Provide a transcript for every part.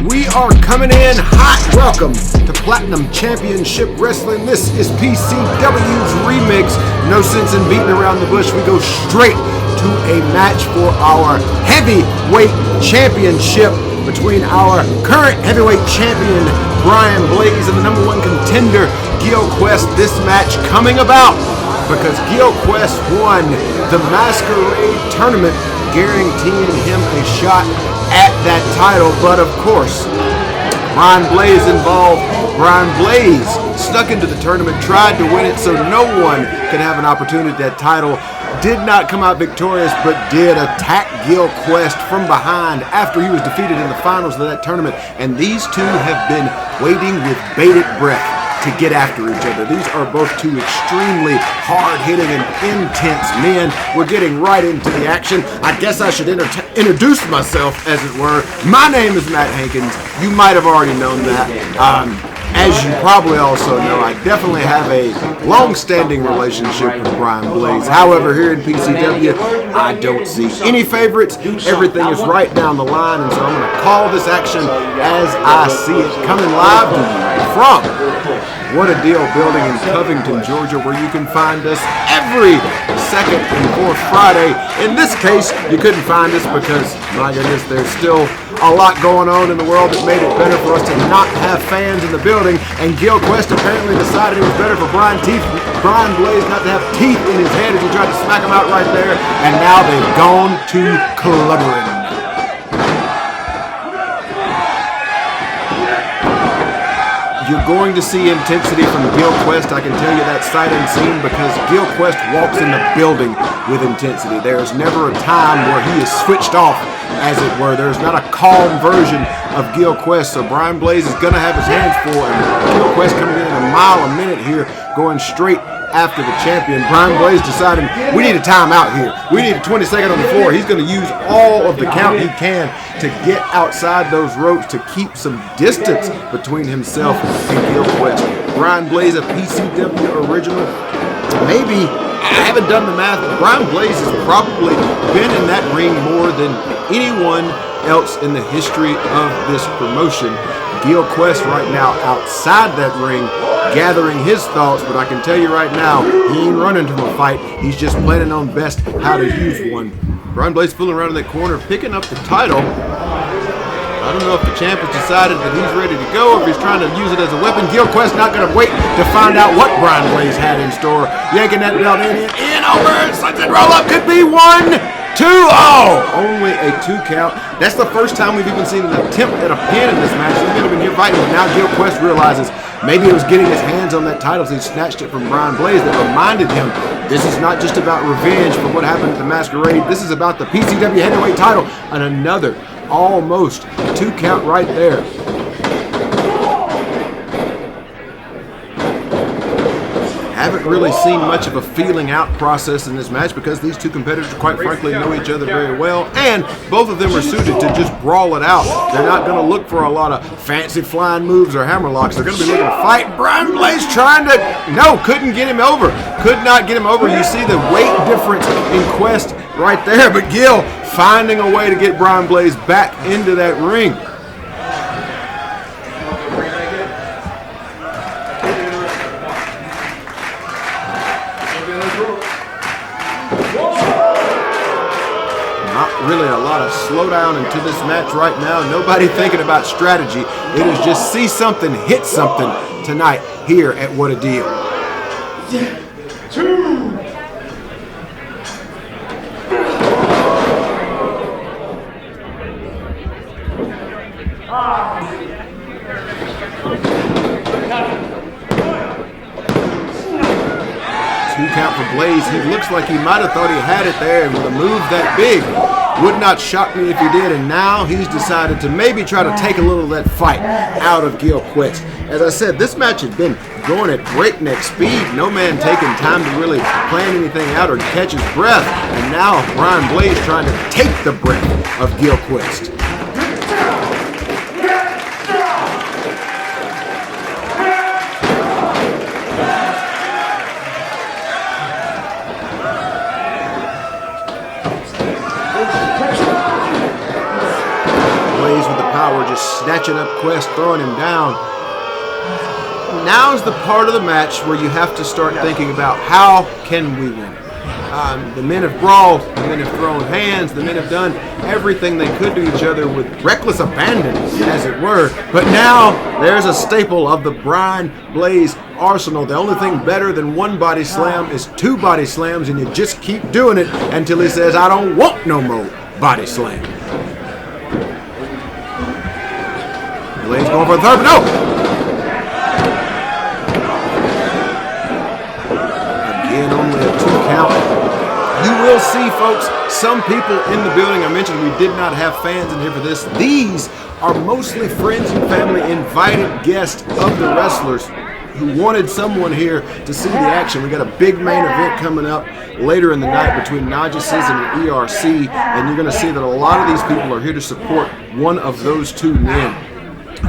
We are coming in hot. Welcome to Platinum Championship Wrestling. This is PCW's remix. No sense in beating around the bush. We go straight to a match for our heavyweight championship between our current heavyweight champion, Brian Blaze, and the number one contender, Gil Quest. This match coming about because Gil Quest won the Masquerade tournament, guaranteeing him a shot at that title. But of course, Brian Blaze involved. Brian Blaze snuck into the tournament, tried to win it so no one could have an opportunity at that title. Did not come out victorious, but did attack Gil Quest from behind after he was defeated in the finals of that tournament. And these two have been waiting with bated breath to get after each other. These are both two extremely hard-hitting and intense men. We're getting right into the action. I guess I should introduce myself, as it were. My name is Matt Hankins. You might have already known that. As you probably also know, I definitely have a long-standing relationship with Brian Blaze. However, here in PCW, I don't see any favorites. Everything is right down the line, and so I'm going to call this action as I see it. Coming live to you from What a Deal building in Covington, Georgia, where you can find us every second and fourth Friday. In this case, you couldn't find us because, my goodness, there's still a lot going on in the world that made it better for us to not have fans in the building, and Gil Quest apparently decided it was better for Brian Blaze not to have teeth in his head as he tried to smack him out right there, and now they've gone to clubbering. You're going to see intensity from Gil Quest, I can tell you that sight unseen, because Gil Quest walks in the building with intensity. There's never a time where he is switched off, as it were. There's not a calm version of Gil Quest, so Brian Blaze is going to have his hands full, and Gil Quest coming in at a mile a minute here, going straight after the champion. Brian Blaze deciding we need a timeout here. We need a 20-second on the floor. He's going to use all of the count he can to get outside those ropes to keep some distance between himself and Gil Quest. Brian Blaze, a PCW original. Maybe, I haven't done the math, but Brian Blaze has probably been in that ring more than anyone else in the history of this promotion. Gil Quest right now outside that ring, gathering his thoughts, but I can tell you right now, he ain't running from a fight. He's just planning on best how to use one. Brian Blaze fooling around in that corner, picking up the title. I don't know if the champ has decided that he's ready to go, or if he's trying to use it as a weapon. Gil Quest not going to wait to find out what Brian Blaze had in store. Yanking that belt in over, sunset roll up, could be 1, 2, oh! Only a 2 count. That's the first time we've even seen an attempt at a pin in this match. He's going to be here fighting, but now Gil Quest realizes maybe it was getting his hands on that title, so he snatched it from Brian Blaze. That reminded him this is not just about revenge for what happened at the Masquerade. This is about the PCW heavyweight title, and another almost 2 count right there. Haven't really seen much of a feeling out process in this match because these two competitors, quite frankly, know each other very well, and both of them are suited to just brawl it out. They're not going to look for a lot of fancy flying moves or hammerlocks. They're going to be looking to fight. Brian Blaze trying to, couldn't get him over. Could not get him over. You see the weight difference in Quest right there, but Gil finding a way to get Brian Blaze back into that ring. Really a lot of slowdown into this match right now. Nobody thinking about strategy. It is just see something, hit something tonight here at What a Deal. 2. Count for Blaze. He looks like he might have thought he had it there, and with a move that big, would not shock me if he did, and now he's decided to maybe try to take a little of that fight out of Gil Quest. As I said, this match has been going at breakneck speed, no man taking time to really plan anything out or catch his breath, and now Brian Blaze trying to take the breath of Gil Quest. mashing up Quest, throwing him down. Now's the part of the match where you have to start thinking about how can we win. The men have brawled, the men have thrown hands, the men have done everything they could to each other with reckless abandon, as it were. But now there's a staple of the Brian Blaze arsenal. The only thing better than one body slam is two body slams, and you just keep doing it until he says, I don't want no more body slam. Blaze going for the third, but no! Again, only a 2 count. You will see, folks, some people in the building. I mentioned we did not have fans in here for this. These are mostly friends and family, invited guests of the wrestlers who wanted someone here to see the action. We got a big main event coming up later in the night between Najasism and ERC, and you're going to see that a lot of these people are here to support one of those two men.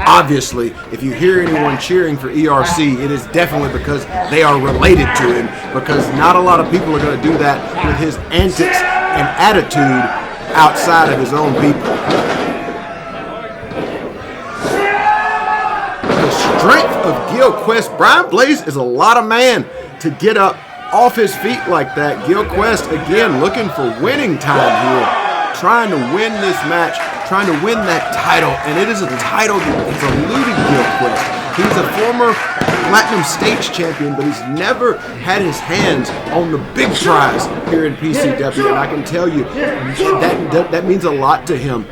Obviously, if you hear anyone cheering for ERC, it is definitely because they are related to him, because not a lot of people are going to do that with his antics and attitude outside of his own people. The strength of Gil Quest. Brian Blaze is a lot of man to get up off his feet like that. Gil Quest, again, looking for winning time here, trying to win this match, trying to win that title, and it is a title that has eluded Gil Quest. He's a former Platinum Stage champion, but he's never had his hands on the big prize here in PCW, and I can tell you that means a lot to him.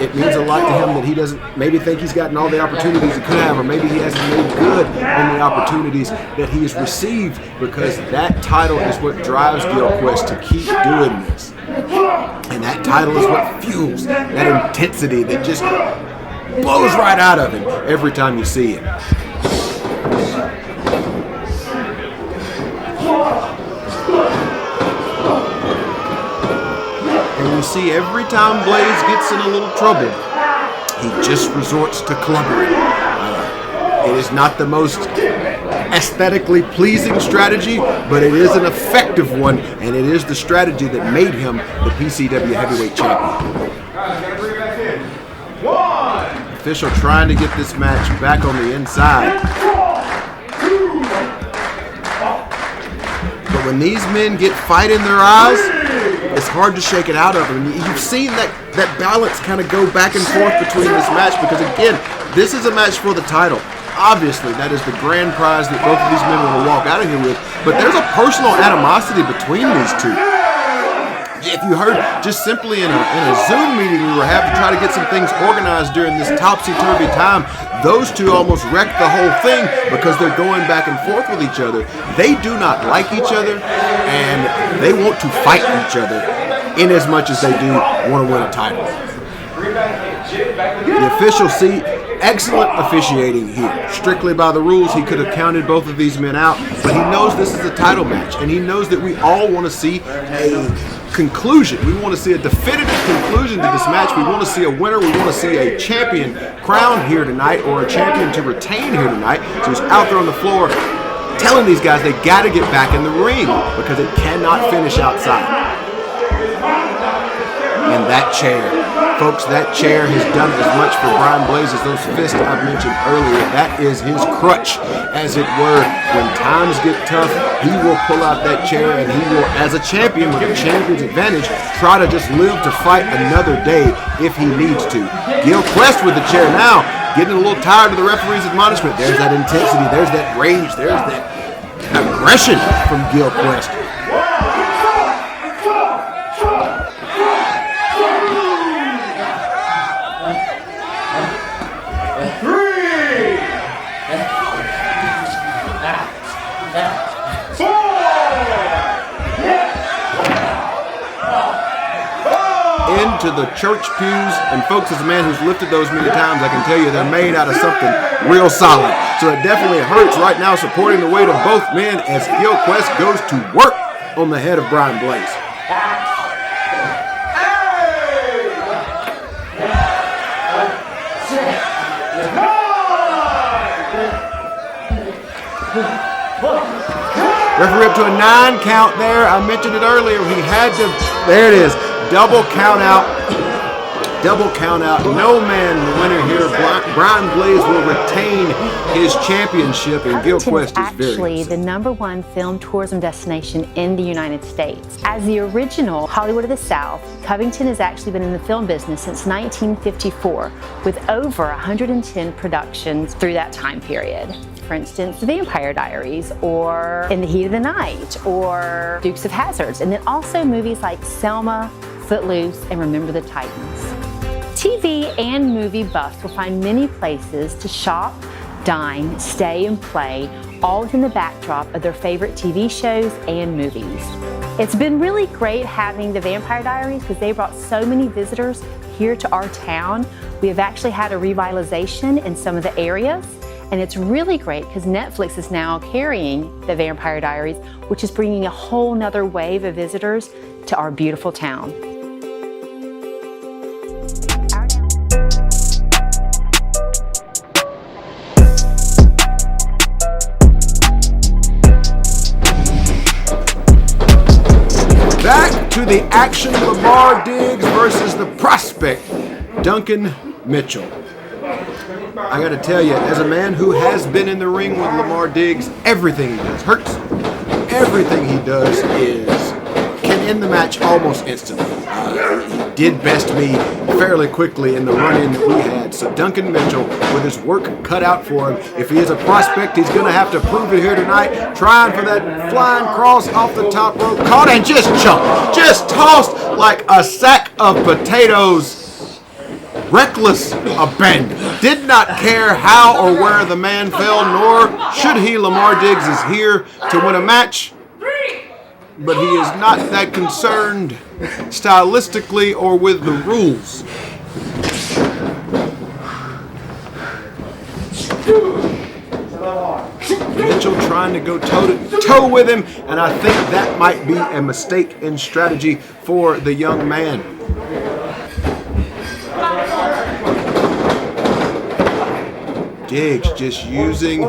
It means a lot to him that he doesn't maybe think he's gotten all the opportunities he could have, or maybe he hasn't made good on the opportunities that he has received, because that title is what drives Gil Quest to keep doing this. And that title is what fuels that intensity that just blows right out of him every time you see him. And you see every time Blaze gets in a little trouble, he just resorts to clubbering. It is not the most aesthetically pleasing strategy, but it is an effective one, and it is the strategy that made him the PCW Heavyweight Champion. Official trying to get this match back on the inside. But when these men get fight in their eyes, it's hard to shake it out of them. You've seen that balance kind of go back and forth between this match, because again, this is a match for the title. Obviously, that is the grand prize that both of these men want to walk out of here with, but there's a personal animosity between these two. If you heard just simply in a Zoom meeting we were having to try to get some things organized during this topsy-turvy time, those two almost wrecked the whole thing because they're going back and forth with each other. They do not like each other, and they want to fight each other in as much as they do want to win a title. The official see excellent officiating here. Strictly by the rules, he could have counted both of these men out, but he knows this is a title match, and he knows that we all want to see a conclusion. We want to see a definitive conclusion to this match. We want to see a winner. We want to see a champion crowned here tonight, or a champion to retain here tonight. So he's out there on the floor telling these guys they got to get back in the ring because it cannot finish outside. And that chair, folks, that chair has done as much for Brian Blaze as those fists I've mentioned earlier. That is his crutch, as it were. When times get tough, he will pull out that chair, and he will, as a champion with a champion's advantage, try to just live to fight another day if he needs to. Gil Quest with the chair now, getting a little tired of the referee's admonishment. There's that intensity, there's that rage, there's that aggression from Gil Quest. Into the church pews, and folks, as a man who's lifted those many times, I can tell you they're made out of something real solid. So it definitely hurts right now, supporting the weight of both men as Gil Quest goes to work on the head of Brian Blaze. Referee up to a 9 count there. I mentioned it earlier. He had to, there it is. Double count out double count out. No man the winner here. Brian Blaze will retain his championship, and Gilchrist is very actually the #1 film tourism destination in the United States. As the original Hollywood of the South, Covington has actually been in the film business since 1954, with over 110 productions through that time period. For instance, The Vampire Diaries, or In the Heat of the Night, or Dukes of Hazzard, and then also movies like Selma, Footloose, and Remember the Titans. TV and movie buffs will find many places to shop, dine, stay, and play, all within the backdrop of their favorite TV shows and movies. It's been really great having The Vampire Diaries because they brought so many visitors here to our town. We have actually had a revitalization in some of the areas, and it's really great because Netflix is now carrying The Vampire Diaries, which is bringing a whole nother wave of visitors to our beautiful town. Back to the action, Lamar Diggs versus the prospect, Duncan Mitchell. I gotta tell you, as a man who has been in the ring with Lamar Diggs, everything he does hurts. Everything he does can end the match almost instantly. He did best me fairly quickly in the run-in that we had. So Duncan Mitchell, with his work cut out for him, if he is a prospect, he's going to have to prove it here tonight. Trying for that flying cross off the top rope, caught and just chunked, just tossed like a sack of potatoes. Reckless abandon. Did not care how or where the man fell, nor should he. Lamar Diggs is here to win a match, but he is not that concerned stylistically or with the rules. Mitchell trying to go toe-to-toe with him, and I think that might be a mistake in strategy for the young man. Diggs just using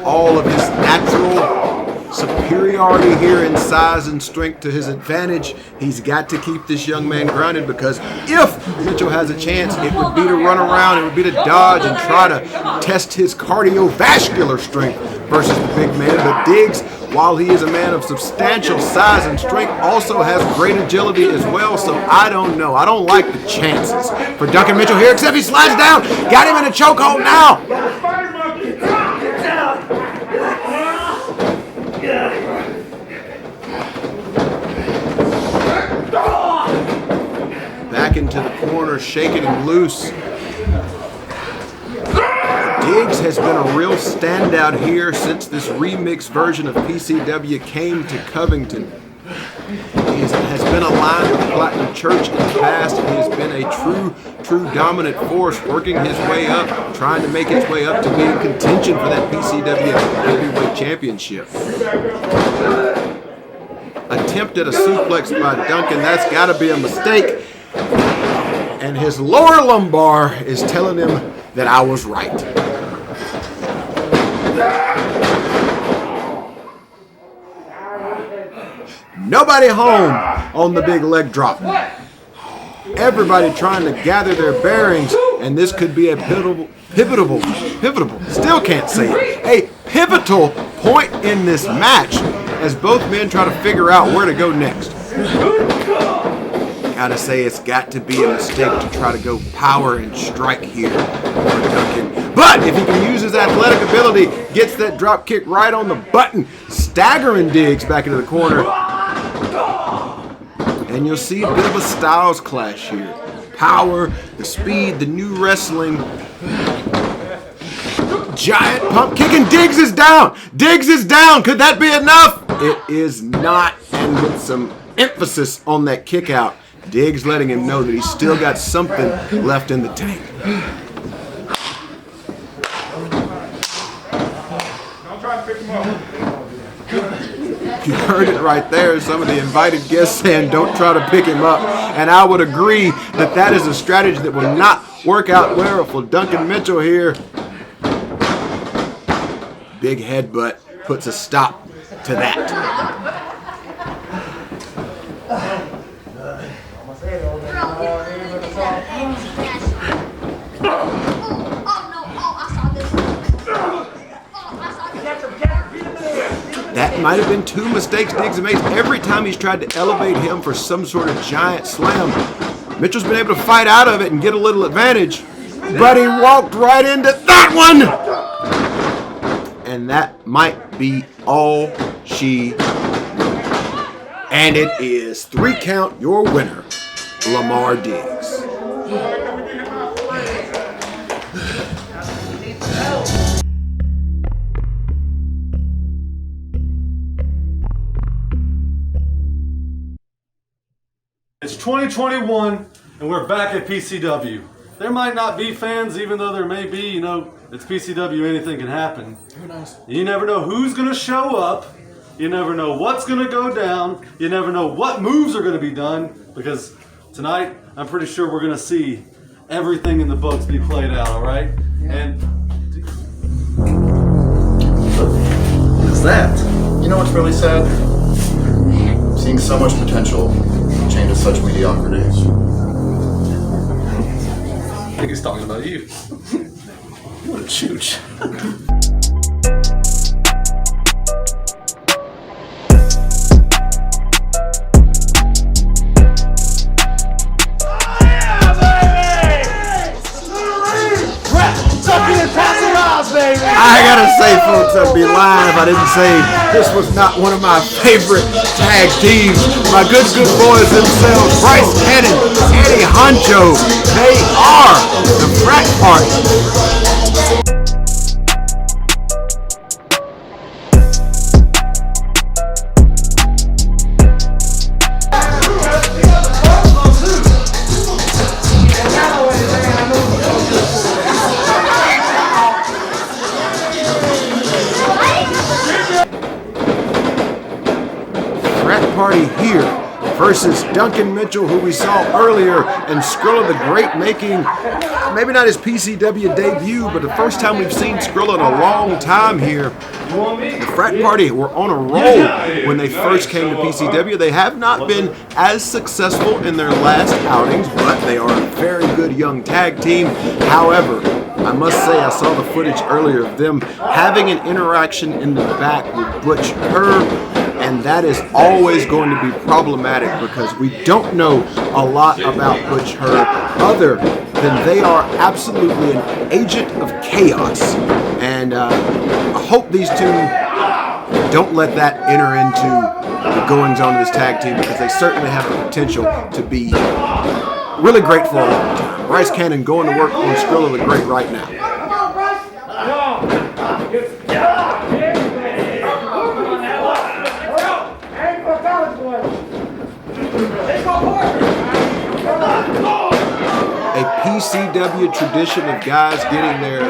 all of his natural superiority here in size and strength to his advantage. He's got to keep this young man grounded, because if Mitchell has a chance, it would be to run around, it would be to dodge and try to test his cardiovascular strength versus the big man. But Diggs, while he is a man of substantial size and strength, also has great agility as well. So I don't know. I don't like the chances for Duncan Mitchell here, except he slides down. Got him in a chokehold now. Back into the corner, shaking him loose. Diggs has been a real standout here since this remix version of PCW came to Covington. He has been aligned with the Platinum Church in the past. He has been a true dominant force, working his way up, trying to make his way up to be in contention for that PCW Heavyweight Championship. Attempt at a suplex by Duncan, that's got to be a mistake. And his lower lumbar is telling him that I was right. Nobody home on the big leg drop. Everybody trying to gather their bearings, and this could be a pivotal, still can't say it, a pivotal point in this match as both men try to figure out where to go next. Gotta say, it's got to be a mistake to try to go power and strike here for Duncan. But if he can use his athletic ability, gets that drop kick right on the button, staggering Diggs back into the corner. And you'll see a bit of a styles clash here. Power, the speed, the new wrestling. Giant pump kick, and Diggs is down. Diggs is down. Could that be enough? It is not. And with some emphasis on that kick out, Diggs letting him know that he's still got something left in the tank. Don't try to pick him up. You heard it right there. Some of the invited guests saying don't try to pick him up. And I would agree that that is a strategy that will not work out well for Duncan Mitchell here. Big headbutt puts a stop to that. might have been 2 mistakes Diggs made. Every time he's tried to elevate him for some sort of giant slam, Mitchell's been able to fight out of it and get a little advantage. But he walked right into that one! And that might be all she wrote. And it is 3 count your winner, Lamar Diggs. It's 2021, and we're back at PCW. There might not be fans, even though there may be. It's PCW, anything can happen. Who knows? You never know who's going to show up. You never know what's going to go down. You never know what moves are going to be done. Because tonight, I'm pretty sure we're going to see everything in the books be played out, all right? Yeah. And what is that? You know what's really sad? Seeing so much potential change to such mediocrity. I think he's talking about you. What a chooch. I gotta say, folks, I'd be lying if I didn't say this was not one of my favorite tag teams. My good boys themselves, Bryce Cannon, Eddie Honcho, they are the Frat Party. Party here versus Duncan Mitchell, who we saw earlier, and Skrilla the Great making maybe not his PCW debut, but the first time we've seen Skrilla in a long time here. The Frat Party were on a roll when they first came to PCW. They have not been as successful in their last outings, but they are a very good young tag team. However, I must say I saw the footage earlier of them having an interaction in the back with Butch Herb, and that is always going to be problematic because we don't know a lot about Butch Herb other than they are absolutely an agent of chaos. And I hope these two don't let that enter into the goings-on of this tag team, because they certainly have the potential to be really great for a long time. Bryce Cannon going to work on Skrilla the Great right now. A PCW tradition of guys getting their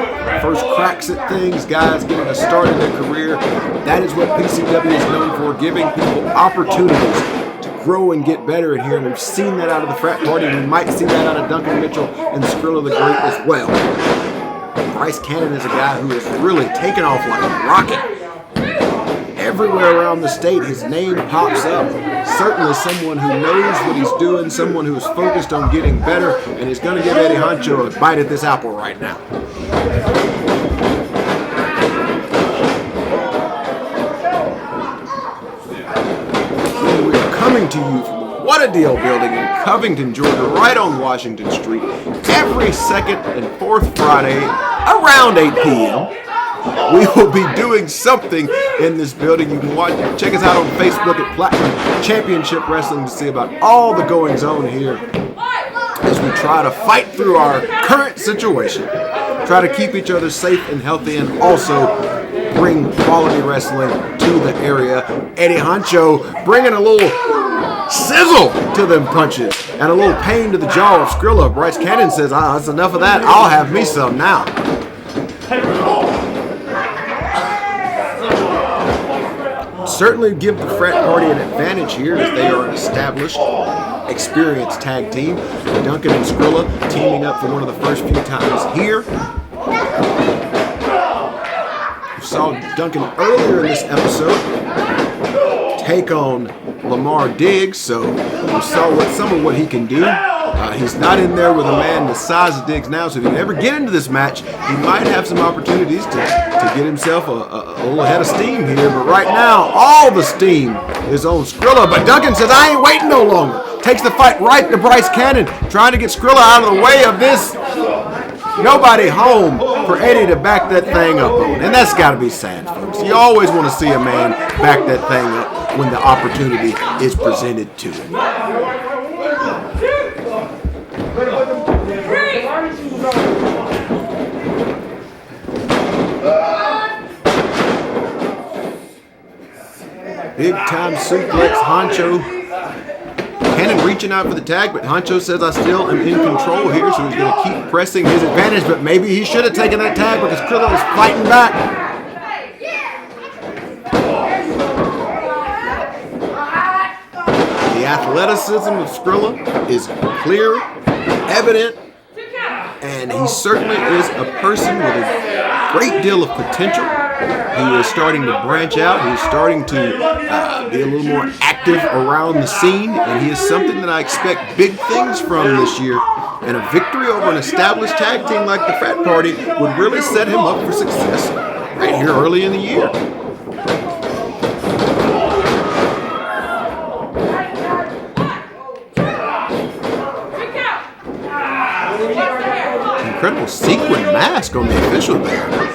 first cracks at things, guys getting a start in their career. That is what PCW is known for, giving people opportunities to grow and get better in here. And we've seen that out of the Frat Party, and we might see that out of Duncan Mitchell and Skrilla the Great as well. Bryce Cannon is a guy who has really taken off like a rocket. Everywhere around the state, his name pops up. Certainly someone who knows what he's doing, someone who is focused on getting better, and is going to give Eddie Honcho a bite at this apple right now. We're coming to you from the What a Deal building in Covington, Georgia, right on Washington Street, every second and fourth Friday around 8 p.m. We will be doing something in this building. You can check us out on Facebook at Platinum Championship Wrestling to see about all the goings-on here as we try to fight through our current situation, try to keep each other safe and healthy, and also bring quality wrestling to the area. Eddie Honcho bringing a little sizzle to them punches and a little pain to the jaw of Skrilla. Bryce Cannon says, that's enough of that. I'll have me some now. Certainly give the Frat Party an advantage here, as they are an established, experienced tag team. Duncan and Skrilla teaming up for one of the first few times here. We saw Duncan earlier in this episode take on Lamar Diggs, so we saw some of what he can do. He's not in there with a man the size of Diggs now, so if he can ever get into this match, he might have some opportunities to get himself a little ahead of steam here. But right now, all the steam is on Skrilla. But Duncan says, I ain't waiting no longer. Takes the fight right to Bryce Cannon, trying to get Skrilla out of the way of this. Nobody home for Eddie to back that thing up on. And that's got to be sad, folks. You always want to see a man back that thing up when the opportunity is presented to him. Big time suplex, Honcho. Cannon reaching out for the tag, but Honcho says I still am in control here, so he's going to keep pressing his advantage, but maybe he should have taken that tag because Skrilla was fighting back. The athleticism of Skrilla is clear, evident, and he certainly is a person with a great deal of potential. He is starting to branch out. He's starting to be a little more active around the scene, and he is something that I expect big things from this year. And a victory over an established tag team like the Frat Party would really set him up for success right here early in the year. Incredible sequin mask on the official there.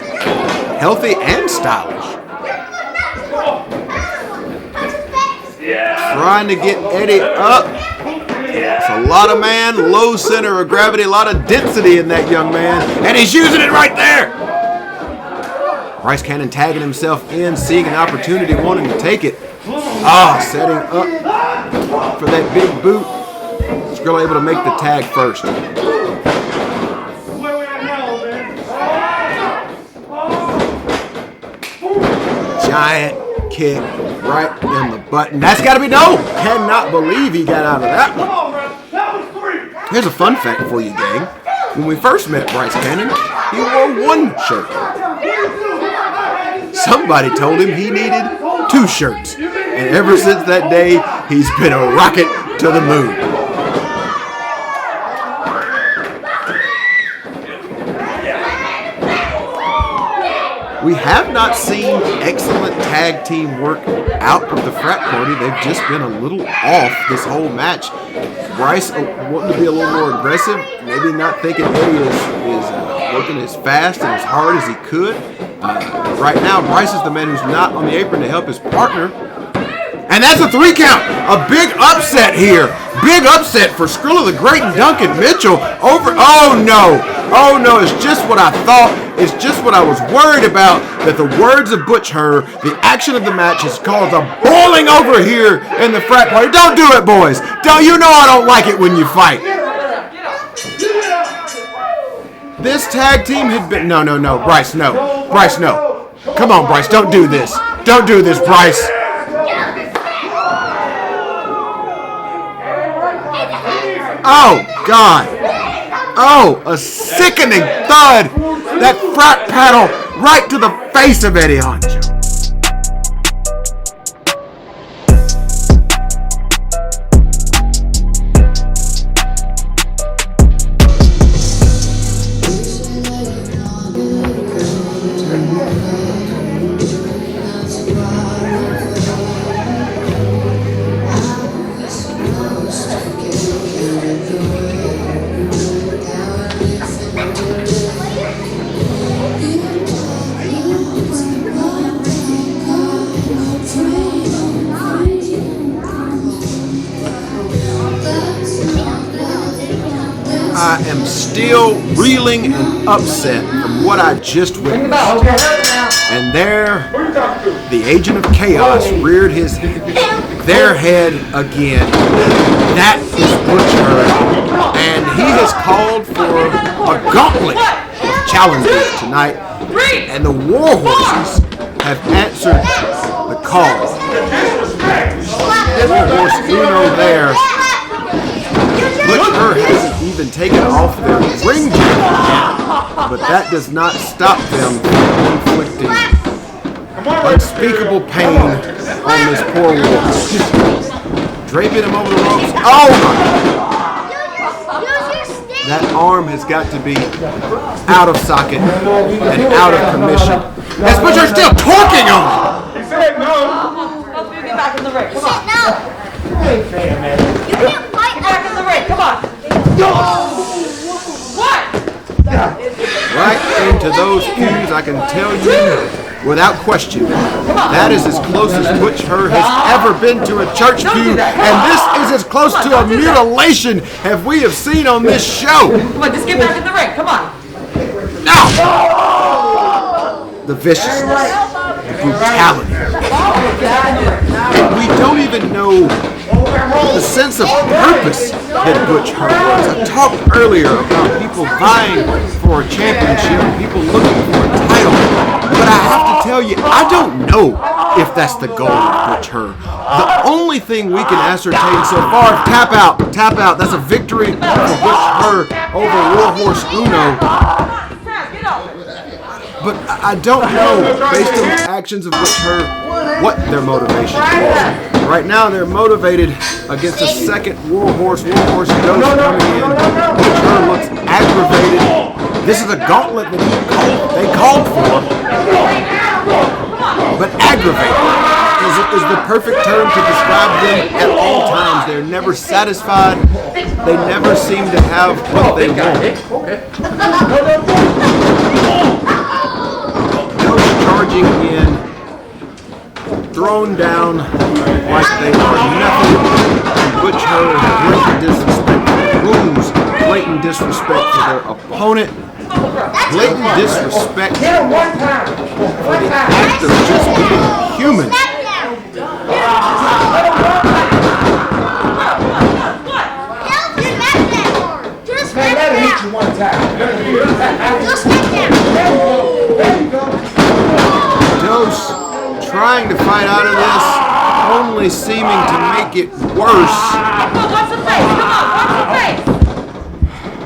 Healthy and stylish. Trying to get Eddie up. It's a lot of man, low center of gravity, a lot of density in that young man. And he's using it right there. Bryce Cannon tagging himself in, seeing an opportunity, wanting to take it. Setting up for that big boot. Skrilla able to make the tag first. Giant kick right in the button. That's got to be no. Cannot believe he got out of that one. Here's a fun fact for you, gang. When we first met Bryce Cannon, he wore one shirt. Somebody told him he needed 2 shirts. And ever since that day, he's been a rocket to the moon. We have not seen excellent tag team work out of the Frat Party. They've just been a little off this whole match. Bryce wanting to be a little more aggressive, maybe not thinking Eddie is working as fast and as hard as he could. Right now, Bryce is the man who's not on the apron to help his partner. And that's a 3 count. A big upset here. Big upset for Skrilla the Great and Duncan Mitchell over. Oh no. It's just what I thought. It's just what I was worried about. That the words of Butch Herr, the action of the match has caused a boiling over here in the Frat Party. Don't do it, boys. You know I don't like it when you fight. This tag team had been. No. Bryce, no. Bryce, no. Come on, Bryce. Don't do this. Don't do this, Bryce. Oh, God. Oh, a sickening thud. That frat paddle right to the face of Eddie Honcho. I am still reeling and upset from what I just witnessed. And there, the agent of chaos reared their head again. That is Butch Herr. And he has called for a gauntlet of challengers tonight. And the War Horses have answered the call. War Horse Uno there. Butch Herr hasn't even taken off their ring jacket, but that does not stop them from inflicting unspeakable pain on this poor wolf. Draping him over the ropes. Oh my! That arm has got to be out of socket and out of commission. Yes, but you're still torquing him! He said no. Both of you get back in the ring. Come on. No. You can't fight Get back in the ring. Come on. What? Right into those cues, I can tell you without question, that is as close as Butch Her has ever been to a church pew, and this is as close to a mutilation as we have seen on this show. Come on, just get back in the ring. Come on. Now, the viciousness, the brutality. We don't even know the sense of purpose that Butch Her was. I talked earlier about people vying for a championship, people looking for a title, but I have to tell you, I don't know if that's the goal of Butch Her. The only thing we can ascertain so far, tap out, that's a victory for Butch Her over Warhorse Uno. But I don't know, based on the actions of Butch Her, what their motivation is. Right now, they're motivated against a second Warhorse. Warhorse Ghost coming in. Butch Her looks aggravated. This is a gauntlet that they called for. But aggravated is the perfect term to describe them at all times. They're never satisfied. They never seem to have what they want. Charging in, thrown down like they are nothing. Butch Her, blatant disrespect for the rules, blatant disrespect for their opponent, blatant disrespect for the act of just being human. Dose trying to fight out of this, only seeming to make it worse. Watch the face. Come on, watch the face.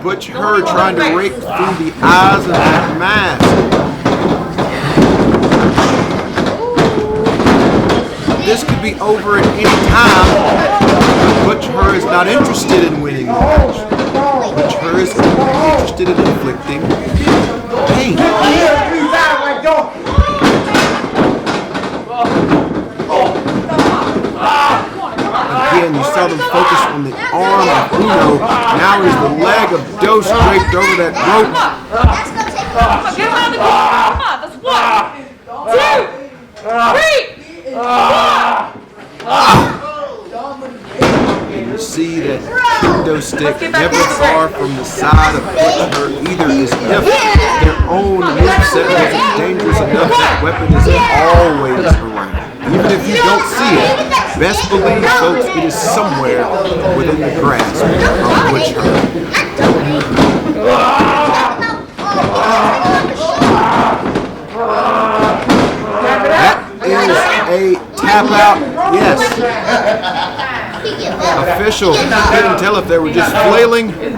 Butch Her trying to rake through the eyes of that mask. This could be over at any time. Butch Her is not interested in winning the match. Butch Her is interested in inflicting pain. Again, you saw them focus on the arm of Uno. Now is the leg of Dose draped over that rope. Get him out of the corner. Come on, that's 1, 2, 3, 4. And you see that kendo stick never far from the side of Butch Her, either as if their own moveset was dangerous enough, that weapon is always around. Even if you don't see it, best believe, folks, it is somewhere within the grasp of Butch Her. That is a tap out, yes. Official couldn't tell if they were just flailing or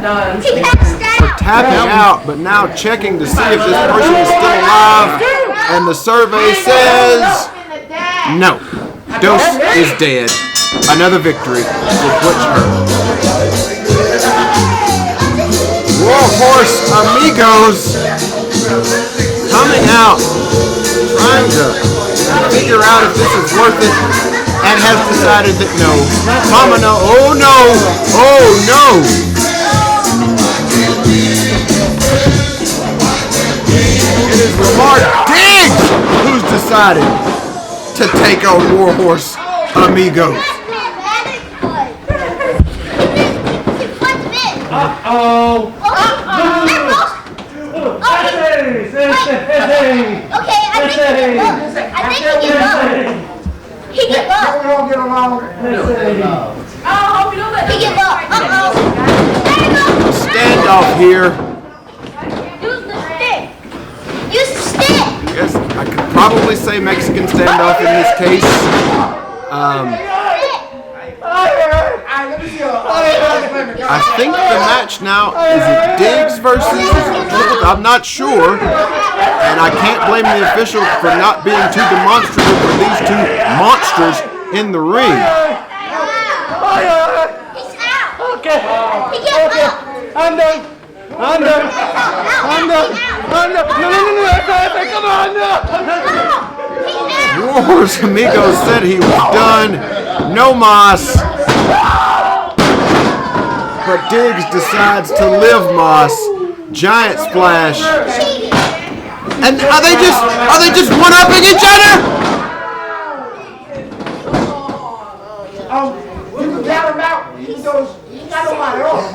tapping out, but now checking to see if this person is still alive, and the survey says no. Dose is dead. Another victory for Butch Her. Warhorse Amigos coming out, trying to figure out if this is worth it, and has decided that no. Mama, no. Oh no. Oh no. It is Lamar Diggs who's decided to take on Warhorse Amigos. Okay, I think he gave up. He gave up. Oh, hope you don't let He gave up. Uh-oh. There you go. Standoff here. Use the stick. Use the stick. Yes, I could probably say Mexican standoff in this case. I think the match now is it Diggs versus I'm not sure, and I can't blame the official for not being too demonstrative for these two monsters in the ring. He's out. Okay. He gave up. I'm done. Come on, no. Wars Amigos said he was done. No Moss. But Diggs decides to live Moss. Giant splash. And are they just one-upping each other? You can count him out. He goes, he got nobody else.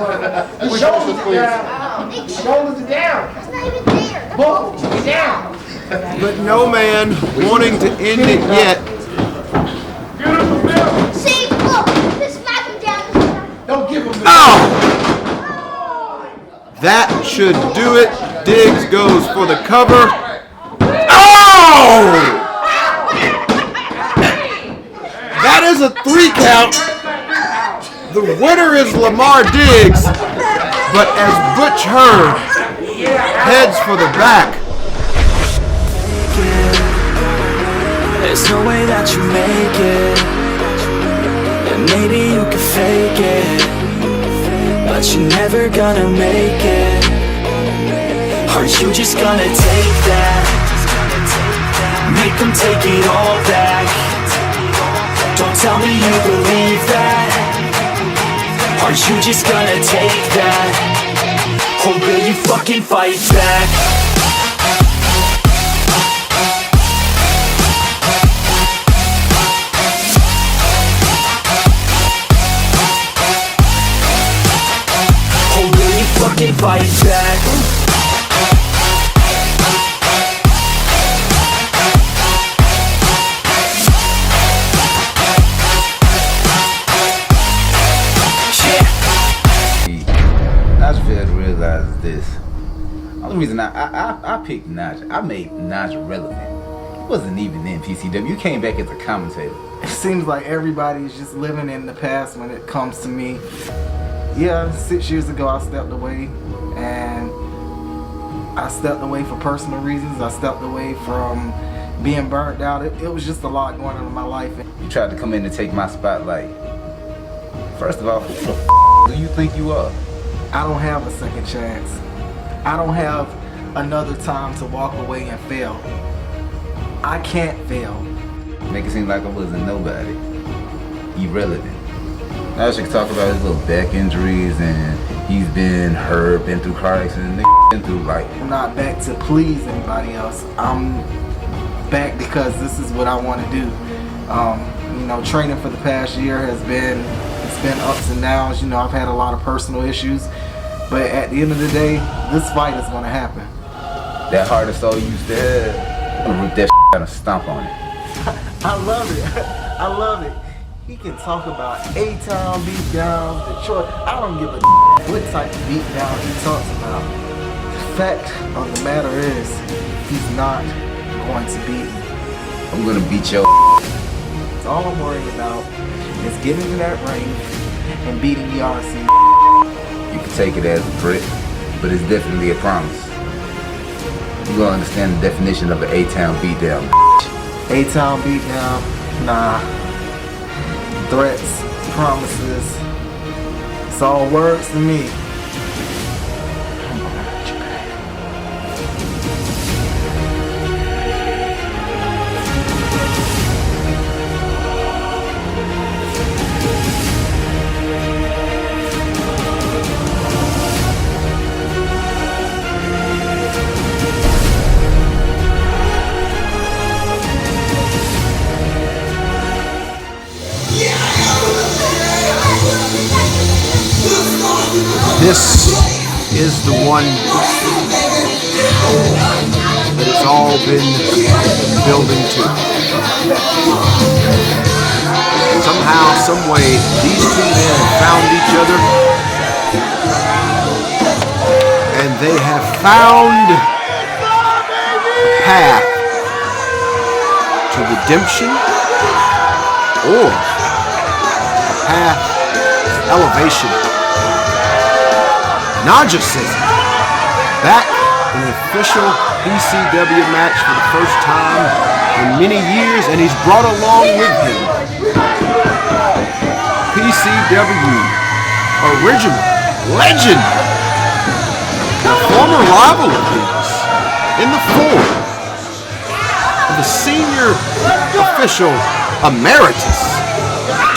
His shoulders are down. Shoulders are down. It's not even there. Boom, he's down. But no man wanting to end it yet. See, look, just smack him down. Don't give him the Oh! That should do it. Diggs goes for the cover. Oh! That is a 3 count. The winner is Lamar Diggs. But as Butch Hurd heads for the back. There's no way that you make it, and maybe you can fake it, but you're never gonna make it. Are you just gonna take that? Make them take it all back. Don't tell me you believe that. Are you just gonna take that? Or will you fucking fight back? Fucking fight back. Najasism realizes this. Only reason I picked Naja, I made Naja relevant. He wasn't even in PCW. You came back as a commentator. It seems like everybody's just living in the past when it comes to me. Yeah, 6 years ago I stepped away, and I stepped away for personal reasons. I stepped away from being burnt out. It was just a lot going on in my life. You tried to come in and take my spotlight. First of all, who the do you think you are? I don't have a second chance. I don't have another time to walk away and fail. I can't fail. Make it seem like I wasn't nobody. Irrelevant. Now I should talk about his little back injuries, and he's been hurt, been through car accidents, been through life. I'm not back to please anybody else. I'm back because this is what I want to do. You know, training for the past year has been, it's been ups and downs. You know, I've had a lot of personal issues, but at the end of the day, this fight is going to happen. That heart and soul you used to have, I'm gonna rip that out and stomp on it. I love it. I love it. He can talk about A-Town beatdowns, Detroit. I don't give a what type of beatdown he talks about. The fact of the matter is, he's not going to beat me. I'm gonna beat your That's all I'm worried about is getting to that ring and beating the RC. You can take it as a threat, but it's definitely a promise. You gonna understand the definition of an A-Town beatdown. A-Town beatdown, nah. Threats, promises, it's all words to me. This is the one that it's all been building to. Somehow, some way, these two men found each other, and they have found a path to redemption or a path to elevation. Najasism back in an official PCW match for the first time in many years, and he's brought along with him PCW original legend former rival of his in the form of the senior official emeritus,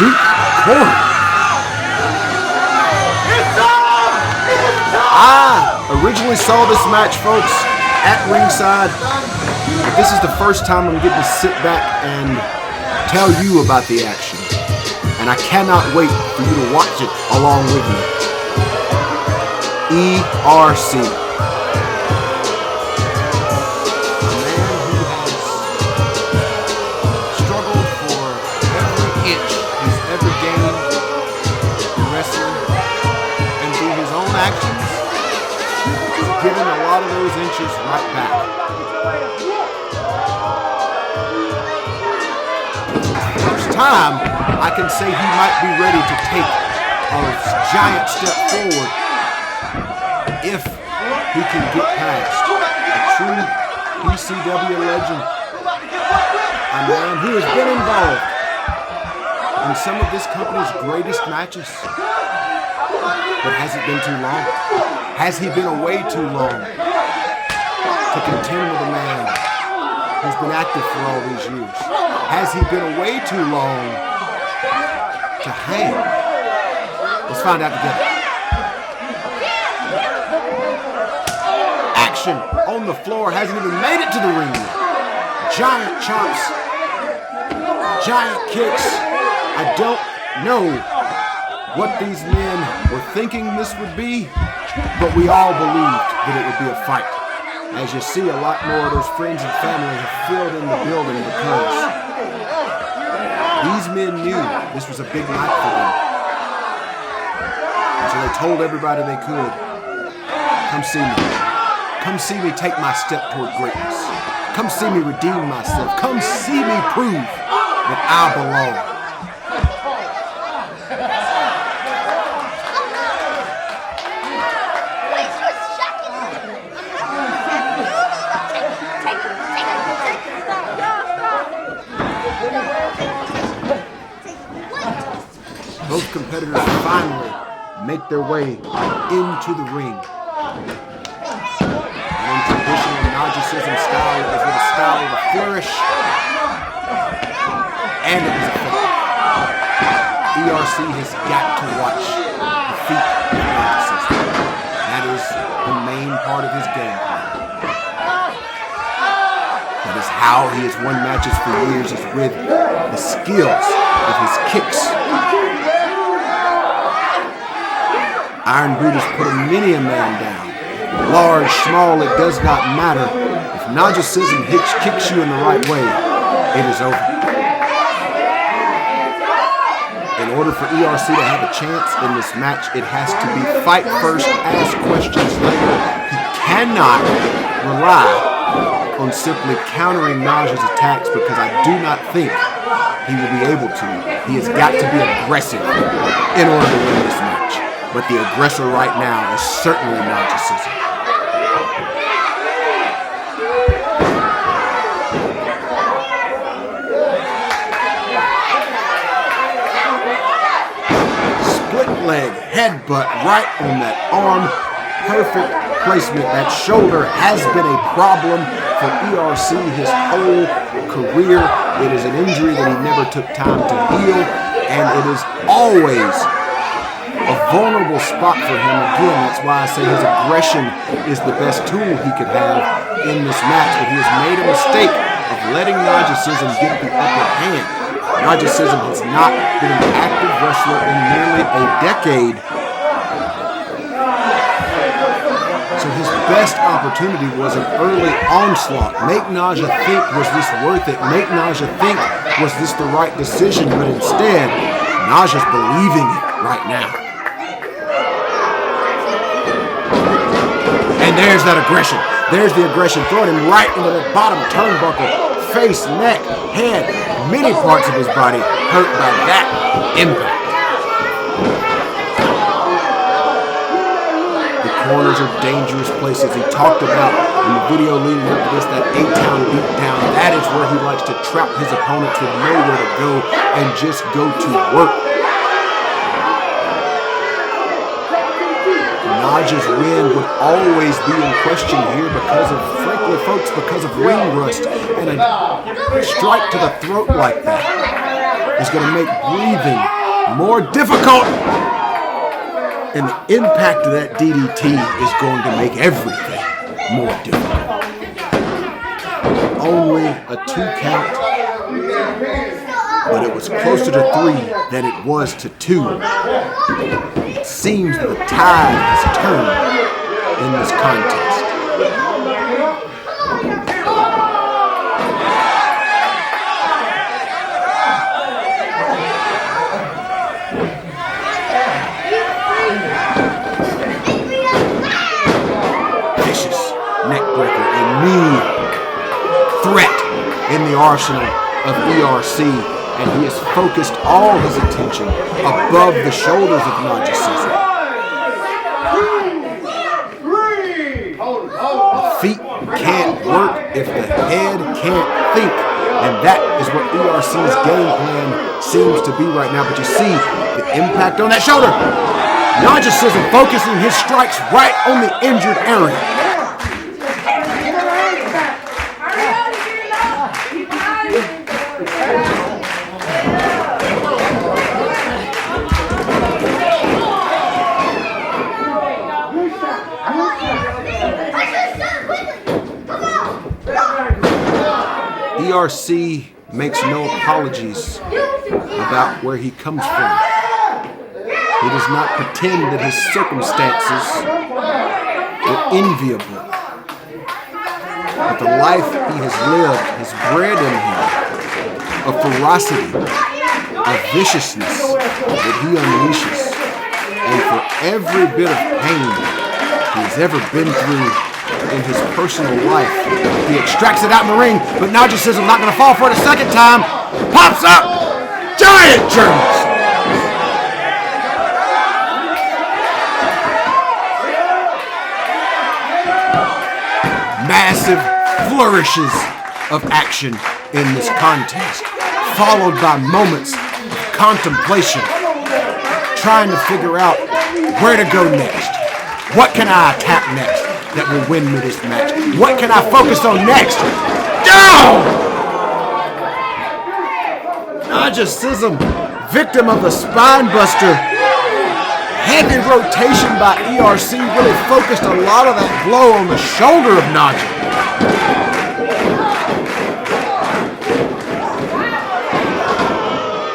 Duke Corey. I originally saw this match, folks, at ringside, but this is the first time I'm getting to sit back and tell you about the action, and I cannot wait for you to watch it along with me. ERC. A man who has struggled for every inch he's ever gained in wrestling, and through his own actions, he's given a lot of those inches right back. First time, I can say he might be ready to take a giant step forward if he can get past a true PCW legend, a man who has been involved in some of this company's greatest matches. But has it been too long? Has he been away too long to contend with a man who's been active for all these years? Has he been away too long to hang? Let's find out together. Action on the floor, hasn't even made it to the ring yet. Giant chops, giant kicks. I don't know what these men were thinking this would be, but we all believed that it would be a fight. As you see, a lot more of those friends and family have filled in the building because these men knew this was a big night for them. And so they told everybody they could, come see me. Come see me take my step toward greatness. Come see me redeem myself. Come see me prove that I belong. Both competitors finally make their way into the ring. And in traditional Najasism style, it was with a style of a flourish, and it was effective. ERC has got to watch the feet of Najasism. That is the main part of his game plan. That is how he has won matches for years, is with the skills of his kicks. Iron Boot has put many a man down. Large, small, it does not matter. If Najasism kicks you in the right way, it is over. In order for ERC to have a chance in this match, it has to be fight first, ask questions later. He cannot rely on simply countering Naj's attacks, because I do not think he will be able to. He has got to be aggressive in order to win this match. But the aggressor right now is certainly Najasism. Split leg, headbutt right on that arm. Perfect placement. That shoulder has been a problem for ERC his whole career. It is an injury that he never took time to heal, and it is always a vulnerable spot for him. Again, that's why I say his aggression is the best tool he could have in this match. But he has made a mistake of letting Najasism get the upper hand. Najasism has not been an active wrestler in nearly a decade. So his best opportunity was an early onslaught. Make Naja think, was this worth it? Make Naja think, was this the right decision? But instead, Naja's believing it right now. And there's that aggression. There's the aggression, throwing him right into the bottom turnbuckle. Face, neck, head, many parts of his body hurt by that impact. The corners are dangerous places. He talked about in the video leading up to this, that A-Town beatdown. That is where he likes to trap his opponents with nowhere to go and just go to work. Naja's win would always be in question here because of, frankly, folks, because of ring rust. And a strike to the throat like that is going to make breathing more difficult. And the impact of that DDT is going to make everything more difficult. Only a 2 count, but it was closer to 3 than it was to 2. It seems the tide has turned in this contest. Vicious neckbreaker, a new threat in the arsenal of ERC, and he has focused all his attention above the shoulders of Najasism. The feet can't work if the head can't think, and that is what ERC's game plan seems to be right now. But you see the impact on that shoulder. Najasism focusing his strikes right on the injured area. ERC makes no apologies about where he comes from. He does not pretend that his circumstances are enviable. But the life he has lived has bred in him a ferocity, a viciousness that he unleashes. And for every bit of pain he has ever been through in his personal life, he extracts it out in the ring, but Najasism not going to fall for it a second time. Pops up! Giant Germans! Massive flourishes of action in this contest, followed by moments of contemplation, trying to figure out where to go next. What can I attack next that will win me this match? What can I focus on next? Down! Najasism, victim of the spine buster. Heavy rotation by ERC really focused a lot of that blow on the shoulder of Naja.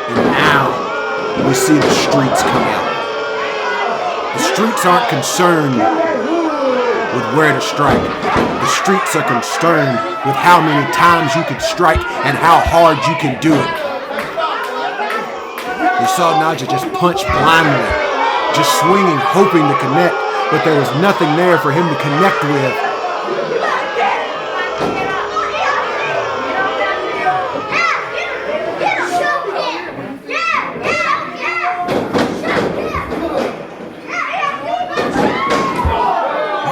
And now we see the streets come out. The streets aren't concerned with where to strike. The streets are concerned with how many times you can strike and how hard you can do it. You saw Naja just punch blindly, just swinging, hoping to connect, but there was nothing there for him to connect with.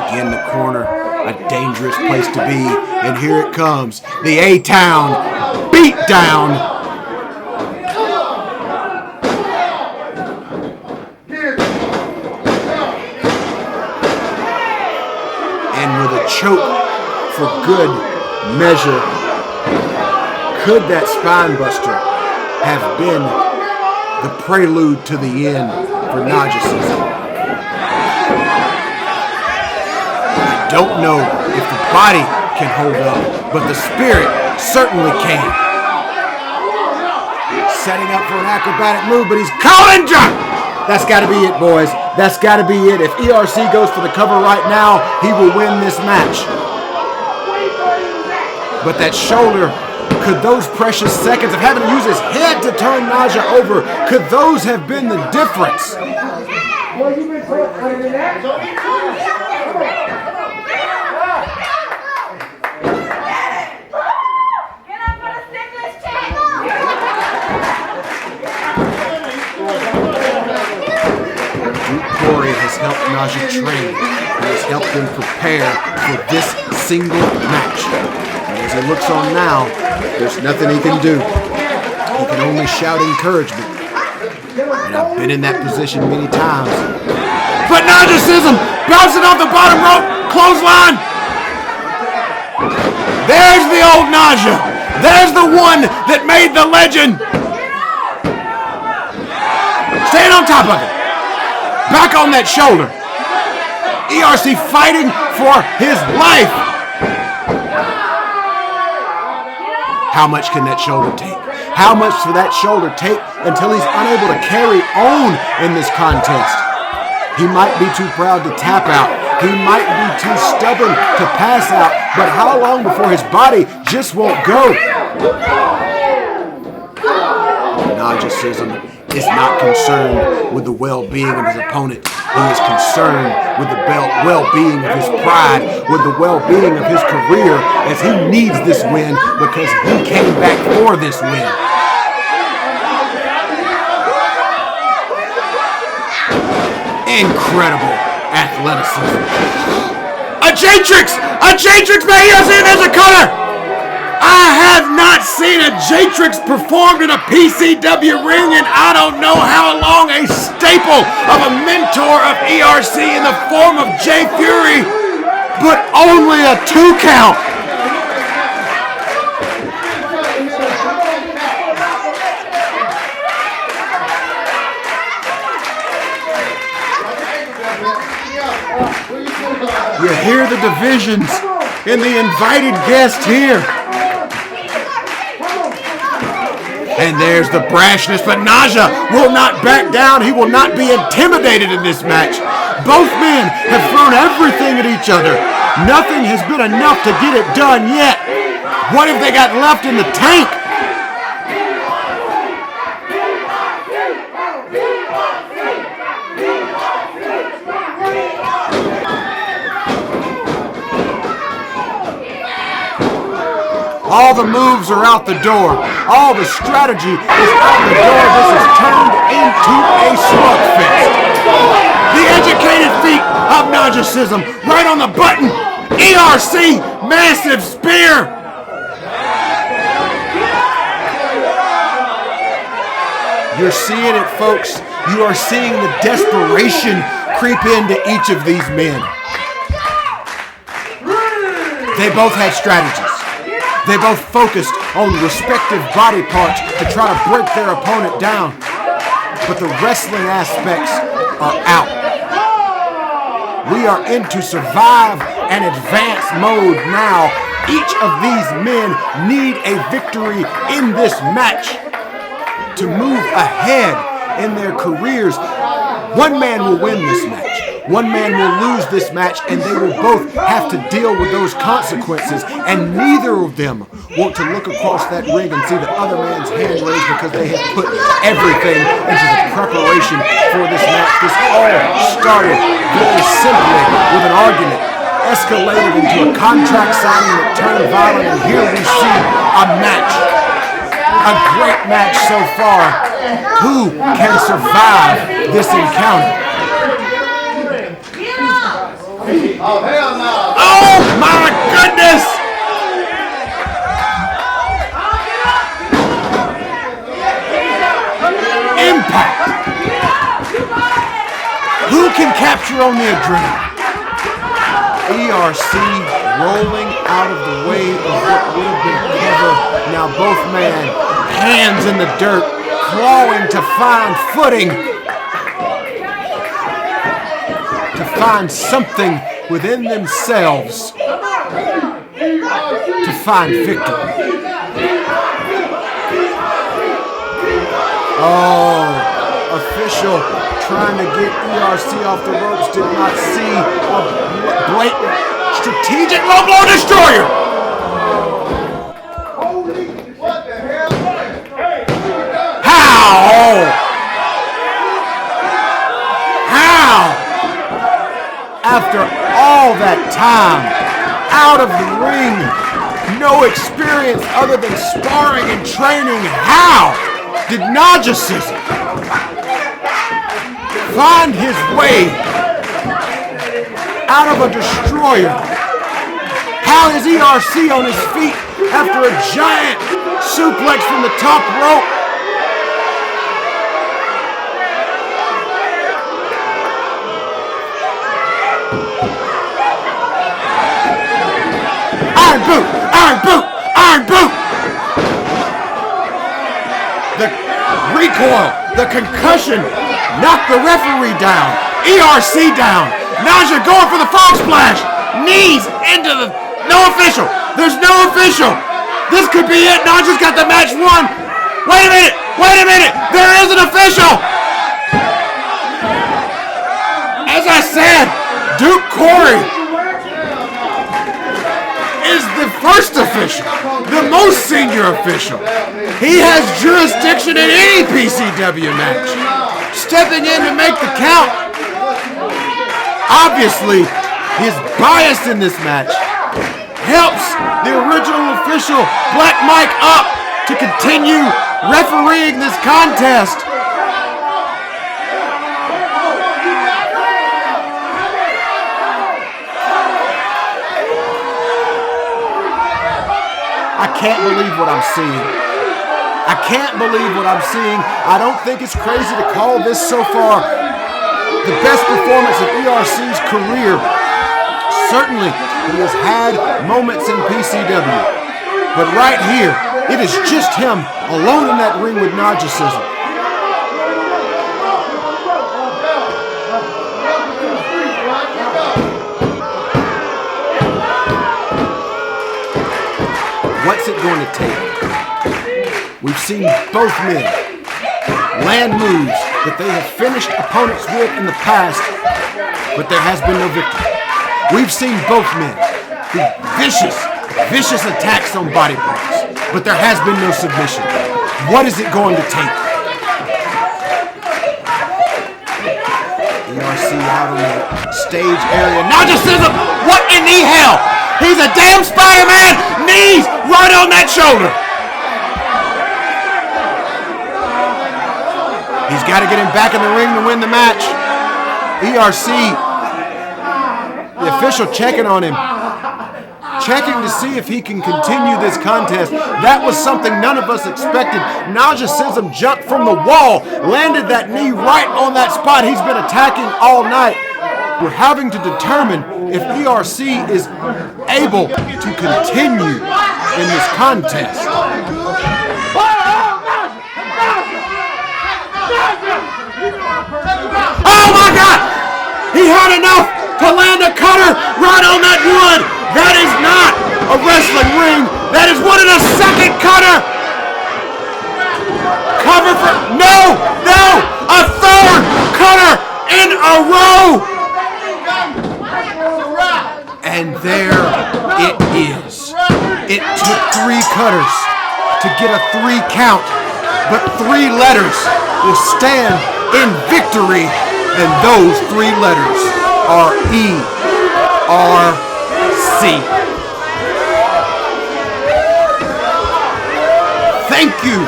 Again, the corner, a dangerous place to be, and here it comes, the A-Town beatdown. Choke for good measure. Could that spine buster have been the prelude to the end for Najasism? I don't know if the body can hold up, but the spirit certainly can. Setting up for an acrobatic move, but he's calling drop. That's got to be it, boys. That's got to be it. If ERC goes for the cover right now, he will win this match. But that shoulder, could those precious seconds of having to use his head to turn Naja over, could those have been the difference? Corey has helped Naja train. He has helped him prepare for this single match. And as he looks on now, there's nothing he can do. He can only shout encouragement. And I've been in that position many times. But Najasism Bouncing off the bottom rope. Clothesline. There's the old Naja. There's the one that made the legend. Staying on top of it. Back on that shoulder. ERC fighting for his life. How much can that shoulder take? How much will that shoulder take until he's unable to carry on in this contest? He might be too proud to tap out. He might be too stubborn to pass out. But how long before his body just won't go? Najasism is not concerned with the well-being of his opponent. He is concerned with the well-being of his pride, with the well-being of his career, as he needs this win because he came back for this win. Incredible athleticism. A J-Trix! A J-Trix by ERC, and there's a cutter! I have not seen a J-Trix performed in a PCW ring in I don't know how long. A staple of a mentor of ERC in the form of Jay Fury, but only a 2 count. You hear the divisions in the invited guest here. And there's the brashness, but Naja will not back down. He will not be intimidated in this match. Both men have thrown everything at each other. Nothing has been enough to get it done yet. What have they got left in the tank? All the moves are out the door. All the strategy is out the door. This has turned into a slugfest. The educated feet of Najasism right on the button. ERC, massive spear. You're seeing it, folks. You are seeing the desperation creep into each of these men. They both had strategies. They both focused on respective body parts to try to break their opponent down. But the wrestling aspects are out. We are into survive and advance mode now. Each of these men need a victory in this match to move ahead in their careers. One man will win this match. One man will lose this match, and they will both have to deal with those consequences, and neither of them want to look across that ring and see the other man's hand raised because they have put everything into the preparation for this match. This all started very simply with an argument, escalated into a contract signing that turned violent, and here we see a match. A great match so far. Who can survive this encounter? Oh, hell no. Oh, my goodness! Impact! Who can capture on the adrenaline? ERC rolling out of the way of what would have been cover. Now both men, hands in the dirt, clawing to find footing. To find something within themselves to find victory. Oh, official trying to get ERC off the ropes did not see a blatant strategic low blow destroyer. What the hell? How? After all that time, out of the ring, no experience other than sparring and training, how did Najasism find his way out of a destroyer? How is ERC on his feet after a giant suplex from the top rope? Iron boot! Iron boot! Iron boot! The recoil, the concussion knocked the referee down. ERC down. Naja going for the frog splash. Knees into the... No official. There's no official. This could be it. Naja's got the match won. Wait a minute. Wait a minute. There is an official. As I said, Duke Corey is the first official, the most senior official. He has jurisdiction in any PCW match. Stepping in to make the count. Obviously, his bias in this match helps the original official, Black Mike, up to continue refereeing this contest. I can't believe what I'm seeing. I can't believe what I'm seeing. I don't think it's crazy to call this so far the best performance of ERC's career. Certainly, he has had moments in PCW. But right here, it is just him alone in that ring with Najasism. What's it going to take? We've seen both men land moves that they have finished opponents with in the past, but there has been no victory. We've seen both men do vicious attacks on body parts, but there has been no submission. What is it going to take? ERC out on the stage area. Najasism, what in the hell? He's a damn Spider-Man! Knees right on that shoulder! He's got to get him back in the ring to win the match. ERC, the official checking on him. Checking to see if he can continue this contest. That was something none of us expected. Najasism jumped from the wall, landed that knee right on that spot he's been attacking all night. We're having to determine if ERC is able to continue in this contest. Oh my God! He had enough to land a cutter right on that wood. That is not a wrestling ring. That is one in a second cutter. Cover for, no, a third cutter in a row. And there it is. It took 3 cutters to get a 3 count, but 3 letters will stand in victory, and those 3 letters are ERC. Thank you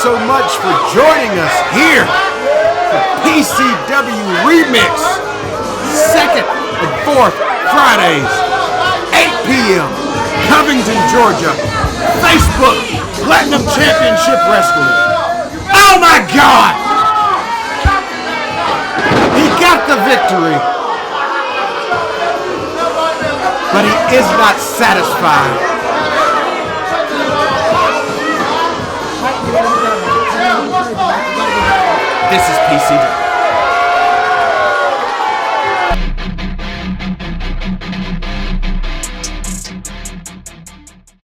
so much for joining us here for PCW Remix, 2nd and 4th Fridays, 8 p.m., Covington, Georgia. Facebook, Platinum Championship Wrestling. Oh my God! He got the victory, but he is not satisfied. This is PCW.